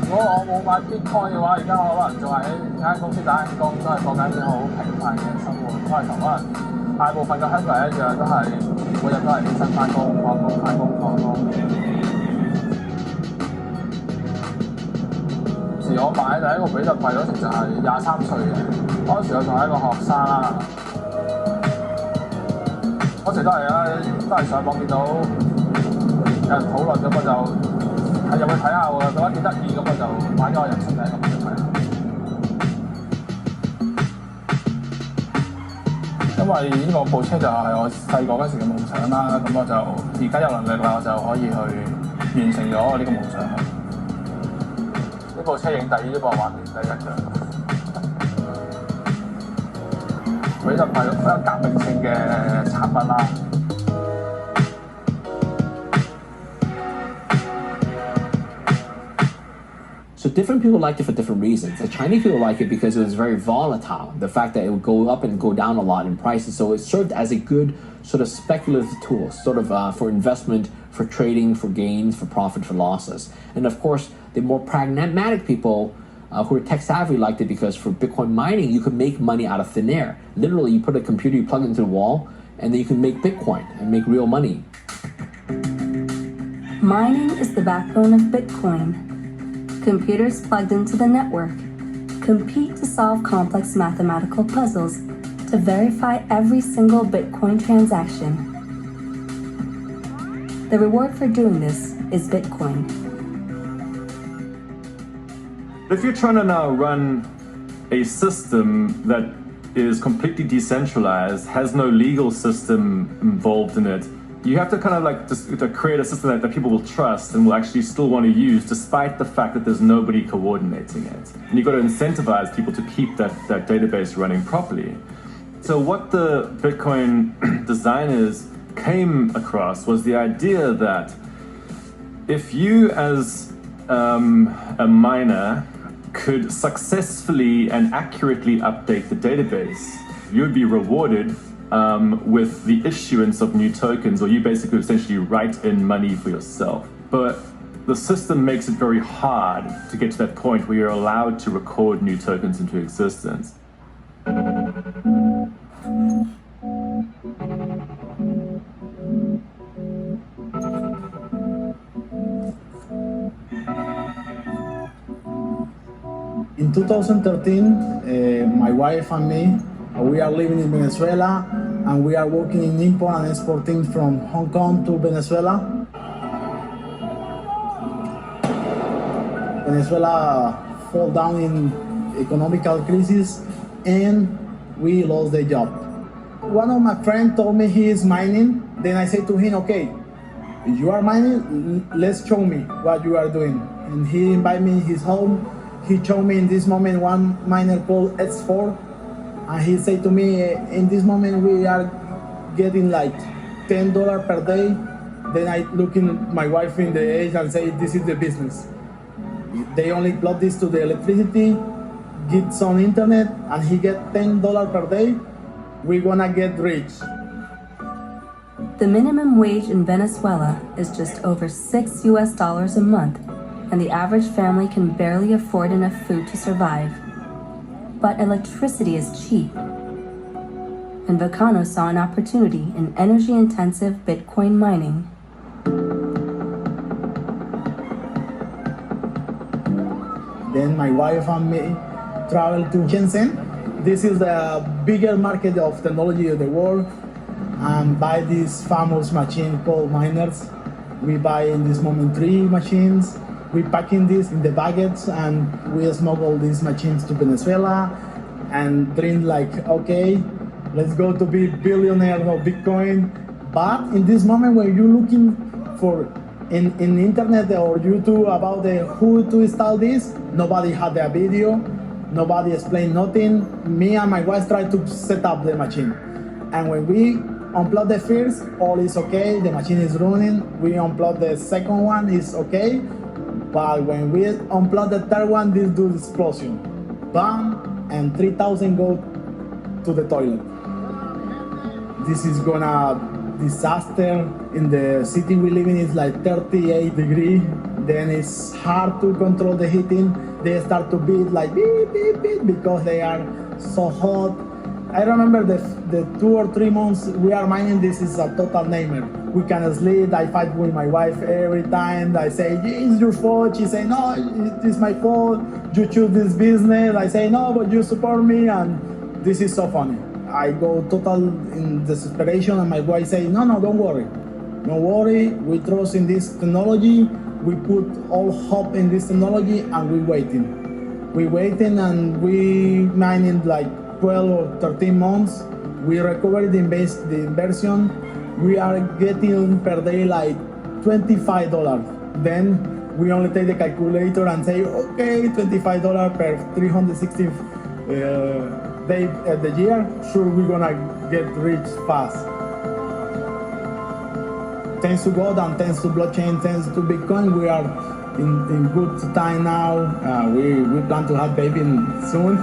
如果我冇買 Bitcoin 嘅話，而家我可能仲係喺間公司打緊工，都係過緊啲好平凡嘅生活。可能同大部分嘅香港人一樣，都係每日都係起身翻工放工翻工放工。時我買第一個比特幣嗰時就係23歲嘅，嗰時我仲係一個學生啦。嗰時都係上網見到有人討論咁，我就係入去睇下喎，覺得幾得意咁，我就買咗我人生第一個比特幣。因為呢個部車就係我細個嗰時嘅夢想啦，咁我就而家有能力啦，我就可以去完成咗我呢個夢想。呢部車影第二，呢部畫面第一嘅。比特幣比較革命性嘅產品啦。So different people liked it for different reasons. The Chinese people like it because it was very volatile. The fact that it would go up and go down a lot in prices. So it served as a good sort of speculative tool, sort of for investment, for trading, for gains, for profit, for losses. And of course, the more pragmatic people who are tech savvy liked it because for Bitcoin mining, you could make money out of thin air. Literally, you put a computer, you plug it into the wall, and then you can make Bitcoin and make real money. Mining is the backbone of Bitcoin. Computers plugged into the network compete to solve complex mathematical puzzles to verify every single Bitcoin transaction. The reward for doing this is Bitcoin. If you're trying to now run a system that is completely decentralized, has no legal system involved in it, you have to kind of like just to create a system that people will trust and will actually still want to use despite the fact that there's nobody coordinating it. And you've got to incentivize people to keep that database running properly. So what the Bitcoin designers came across was the idea that if you as a miner could successfully and accurately update the database, you would be rewarded with the issuance of new tokens, or you basically essentially write in money for yourself. But the system makes it very hard to get to that point where you're allowed to record new tokens into existence. In 2013, my wife and me, we are living in Venezuela and we are working in import and exporting from Hong Kong to Venezuela. Venezuela fall down in economical crisis and we lost the job. One of my friends told me he is mining. Then I said to him, okay, you are mining, let's show me what you are doing. And he invited me in his home. He showed me in this moment one miner called X4. And he said to me, in this moment we are getting like $10 per day. Then I look in my wife in the age and say, this is the business. They only plug this to the electricity, get some internet, and he get $10 per day. We're gonna get rich. The minimum wage in Venezuela is just over $6 a month, and the average family can barely afford enough food to survive. But electricity is cheap, and Vacano saw an opportunity in energy-intensive Bitcoin mining. Then my wife and me traveled to Shenzhen. This is the bigger market of technology of the world, and buy this famous machine called miners. We buy in this moment 3 machines. We packing this in the baggage and we smuggle these machines to Venezuela and dream like, okay, let's go to be billionaire of Bitcoin. But in this moment when you're looking for in internet or YouTube about who to install this, nobody had the video, nobody explained nothing. Me and my wife tried to set up the machine. And when we unplug the first, all is okay, the machine is running. We unplug the second one, is okay. But when we unplug the third one, this do explosion. Bam, and 3,000 go to the toilet. This is gonna disaster. In the city we live in is like 38 degrees. then it's hard to control the heating. They start to beat like beep, beep, beep because they are so hot. I remember the 2 or 3 months we are mining, this is a total nightmare. We cannot sleep. I fight with my wife every time. I say, it's your fault. She say, no, it is my fault. You choose this business. I say, no, but you support me. And this is so funny. I go total in desperation and my wife say, no, don't worry. Don't worry. We trust in this technology. We put all hope in this technology and we're waiting. We're waiting and we mining like 12 or 13 months. We recovered the inversion. We are getting per day like $25. Then we only take the calculator and say, okay, $25 per 360 day of the year. Sure, we're gonna get rich fast. Thanks to God and thanks to blockchain, thanks to Bitcoin, we are in good time now. We plan to have baby soon.